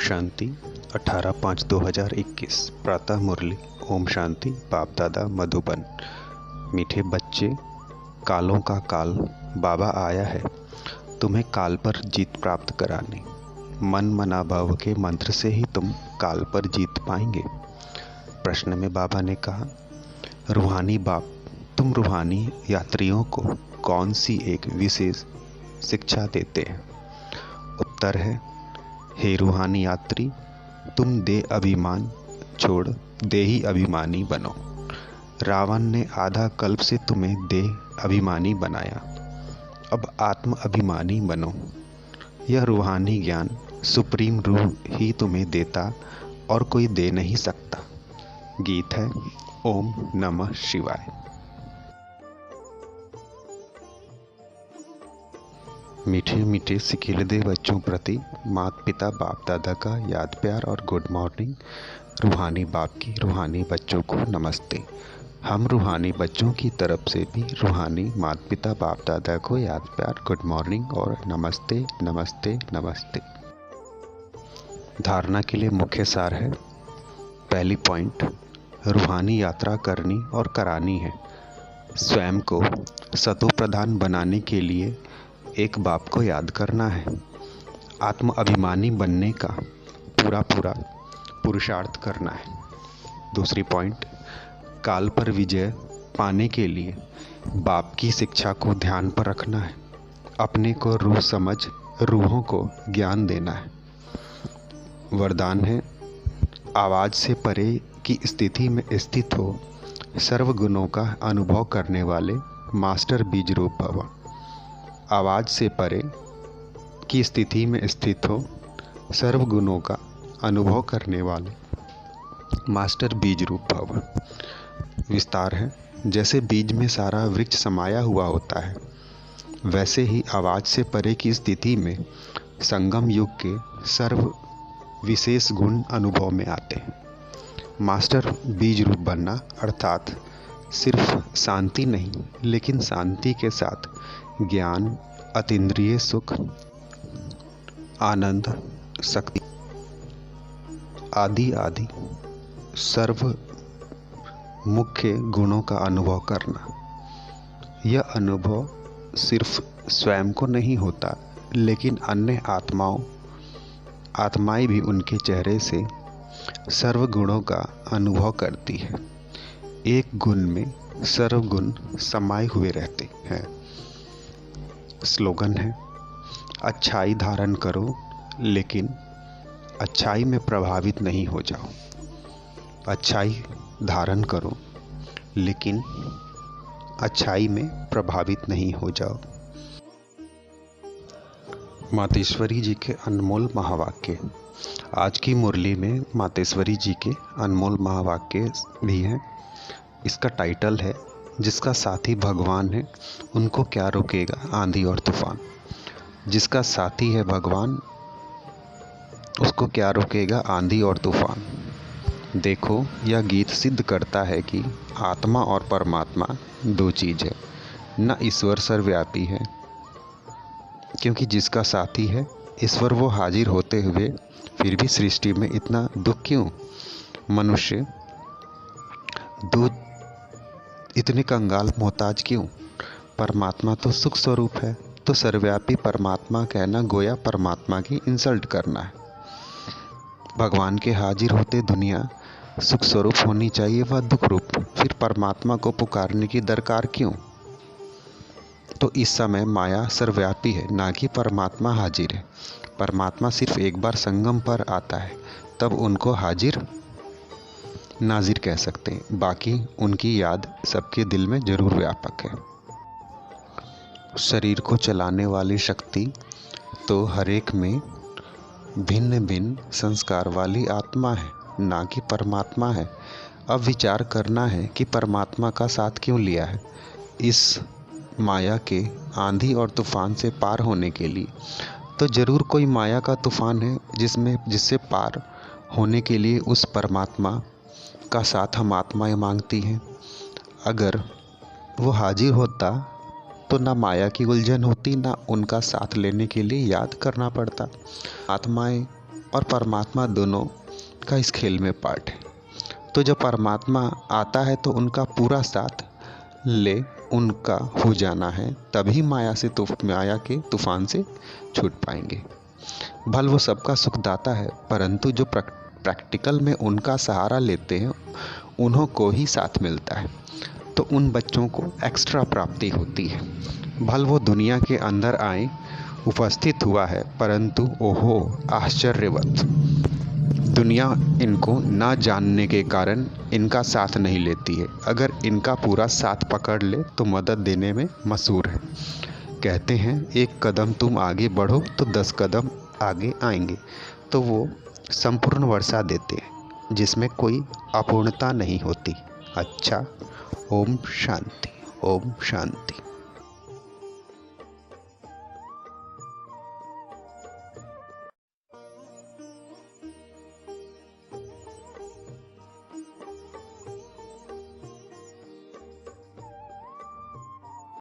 शांति 18/5/2021 प्रातः मुरली। ओम शांति। बाप दादा मधुबन। मीठे बच्चे, कालों का काल बाबा आया है तुम्हें काल पर जीत प्राप्त कराने। मन मना भव के मंत्र से ही तुम काल पर जीत पाएंगे। प्रश्न में बाबा ने कहा, रूहानी बाप, तुम रूहानी यात्रियों को कौन सी एक विशेष शिक्षा देते हैं? उत्तर है, हे रूहानी यात्री, तुम देह अभिमान छोड़ देही अभिमानी बनो। रावण ने आधा कल्प से तुम्हें देह अभिमानी बनाया, अब आत्म अभिमानी बनो। यह रूहानी ज्ञान सुप्रीम रूह ही तुम्हें देता और कोई दे नहीं सकता। गीत है ओम नमः शिवाय। मीठे मीठे सिकीलदे बच्चों प्रति माता पिता बाप दादा का याद प्यार और गुड मॉर्निंग। रूहानी बाप की रूहानी बच्चों को नमस्ते। हम रूहानी बच्चों की तरफ से भी रूहानी माता पिता बाप दादा को याद प्यार, गुड मॉर्निंग और नमस्ते नमस्ते नमस्ते। धारणा के लिए मुख्य सार है। पहली पॉइंट, रूहानी यात्रा करनी और करानी है। स्वयं को सतो प्रधान बनाने के लिए एक बाप को याद करना है। आत्म अभिमानी बनने का पूरा पुरुषार्थ करना है। दूसरी पॉइंट, काल पर विजय पाने के लिए बाप की शिक्षा को ध्यान पर रखना है। अपने को रूह समझ रूहों को ज्ञान देना है। वरदान है, आवाज़ से परे की स्थिति में स्थित हो सर्वगुणों का अनुभव करने वाले मास्टर बीज रूप भव। आवाज़ से परे की स्थिति में स्थित हो सर्वगुणों का अनुभव करने वाले मास्टर बीज रूप भव। विस्तार है, जैसे बीज में सारा वृक्ष समाया हुआ होता है, वैसे ही आवाज़ से परे की स्थिति में संगम युग के सर्व विशेष गुण अनुभव में आते हैं। मास्टर बीज रूप बनना अर्थात सिर्फ शांति नहीं, लेकिन शांति के साथ ज्ञान, अतीन्द्रिय सुख, आनंद, शक्ति आदि आदि सर्व मुख्य गुणों का अनुभव करना। यह अनुभव सिर्फ स्वयं को नहीं होता, लेकिन अन्य आत्माएं भी उनके चेहरे से सर्व गुणों का अनुभव करती है। एक गुण में सर्व गुण समाये हुए रहते हैं। स्लोगन है, अच्छाई धारण करो लेकिन अच्छाई में प्रभावित नहीं हो जाओ। अच्छाई धारण करो लेकिन अच्छाई में प्रभावित नहीं हो जाओ। मातेश्वरी जी के अनमोल महावाक्य। आज की मुरली में मातेश्वरी जी के अनमोल महावाक्य भी हैं। इसका टाइटल है, जिसका साथी भगवान है उनको क्या रोकेगा आंधी और तूफान। जिसका साथी है भगवान उसको क्या रोकेगा आंधी और तूफान। देखो, यह गीत सिद्ध करता है कि आत्मा और परमात्मा दो चीज़ है, न ईश्वर सर्वव्यापी है। क्योंकि जिसका साथी है ईश्वर, वो हाजिर होते हुए फिर भी सृष्टि में इतना दुख क्यों? मनुष्य दूध इतने कंगाल मोहताज क्यों? परमात्मा तो सुख स्वरूप है, तो सर्वव्यापी परमात्मा कहना गोया परमात्मा की इंसल्ट करना है। भगवान के हाजिर होते दुनिया सुख स्वरूप होनी चाहिए, वह दुख रूप, फिर परमात्मा को पुकारने की दरकार क्यों? तो इस समय माया सर्वव्यापी है, ना कि परमात्मा हाजिर है। परमात्मा सिर्फ एक बार संगम पर आता है, तब उनको हाजिर नाजिर कह सकते हैं। बाकी उनकी याद सबके दिल में जरूर व्यापक है। शरीर को चलाने वाली शक्ति तो हर एक में भिन्न भिन्न संस्कार वाली आत्मा है, ना कि परमात्मा है। अब विचार करना है कि परमात्मा का साथ क्यों लिया है। इस माया के आंधी और तूफान से पार होने के लिए तो जरूर कोई माया का तूफान है, जिससे पार होने के लिए उस परमात्मा का साथ हम आत्माएं मांगती हैं। अगर वो हाजिर होता तो ना माया की उलझन होती, ना उनका साथ लेने के लिए याद करना पड़ता। आत्माएं और परमात्मा दोनों का इस खेल में पार्ट है। तो जब परमात्मा आता है तो उनका पूरा साथ ले उनका हो जाना है, तभी माया के तूफान से छूट पाएंगे। भल वो सबका सुखदाता है, परंतु जो प्रैक्टिकल में उनका सहारा लेते हैं उन्हों को ही साथ मिलता है, तो उन बच्चों को एक्स्ट्रा प्राप्ति होती है। भल वो दुनिया के अंदर आए उपस्थित हुआ है, परंतु ओहो आश्चर्यवत दुनिया इनको ना जानने के कारण इनका साथ नहीं लेती है। अगर इनका पूरा साथ पकड़ ले तो मदद देने में मशहूर है। कहते हैं एक कदम तुम आगे बढ़ो तो 10 कदम आगे आएंगे। तो वो संपूर्ण वर्षा देते हैं जिसमें कोई अपूर्णता नहीं होती। अच्छा, ओम शांति, ओम शांति।